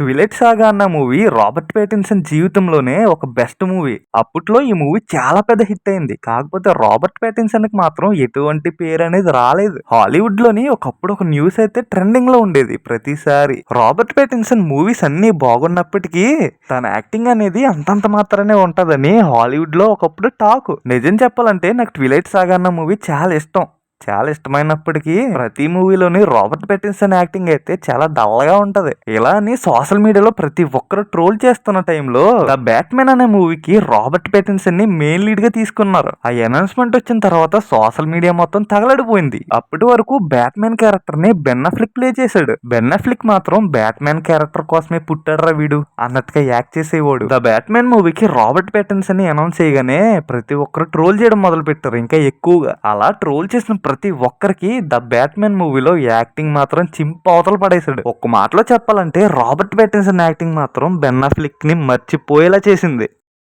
Twilight సాగా అన్న movie Robert పేటిన్సన్ జీవితంలోనే ఒక బెస్ట్ మూవీ. అప్పట్లో ఈ మూవీ చాలా పెద్ద హిట్ అయింది. కాకపోతే రాబర్ట్ పేటిన్సన్ కి మాత్రం ఎటువంటి పేరు అనేది రాలేదు. హాలీవుడ్ లోని ఒకప్పుడు ఒక న్యూస్ అయితే ట్రెండింగ్ లో ఉండేది ప్రతిసారి. రాబర్ట్ పేటిన్సన్ మూవీస్ అన్ని బాగున్నప్పటికీ తన యాక్టింగ్ అనేది అంతంత మాత్రమే ఉంటదని హాలీవుడ్ లో ఒకప్పుడు టాక్. నిజం చెప్పాలంటే నాకు ట్విలైట్ సాగా అన్న మూవీ చాలా ఇష్టం. చాలా ఇష్టమైనప్పటికీ ప్రతి మూవీలోని రాబర్ట్ పేటిన్సన్ యాక్టింగ్ అయితే చాలా డల్గా ఉంటది. ఇలా అని సోషల్ మీడియాలో ప్రతి ఒక్కరు ట్రోల్ చేస్తున్న టైంలో ద బ్యాట్మెన్ అనే మూవీకి రాబర్ట్ పేటిన్సన్ ని మెయిన్ లీడ్ గా తీసుకున్నారు. ఆ అనౌన్స్మెంట్ వచ్చిన తర్వాత సోషల్ మీడియా మొత్తం తగలడిపోయింది. అప్పటి వరకు బ్యాట్మెన్ క్యారెక్టర్ ని బెన్ అఫ్లిక్ ప్లే చేశాడు. బెన్ అఫ్లిక్ మాత్రం బ్యాట్మెన్ క్యారెక్టర్ కోసమే పుట్టాడ్రా వీడు అన్నట్టుగా యాక్ట్ చేసేవాడు. ద బ్యాట్మెన్ మూవీకి రాబర్ట్ పేటిన్సన్ ని అనౌన్స్ చేయగానే ప్రతి ఒక్కరు ట్రోల్ చేయడం మొదలు పెట్టారు. ఇంకా ఎక్కువగా అలా ట్రోల్ చేసిన ప్రతి ఒక్కరికి ద బ్యాట్మెన్ మూవీలో యాక్టింగ్ మాత్రం చింపవతలు పడేశాడు. ఒక్క మాటలో చెప్పాలంటే రాబర్ట్ పేటిన్సన్ యాక్టింగ్ మాత్రం బెన్ అఫ్లిక్ ని మర్చిపోయేలా చేసింది.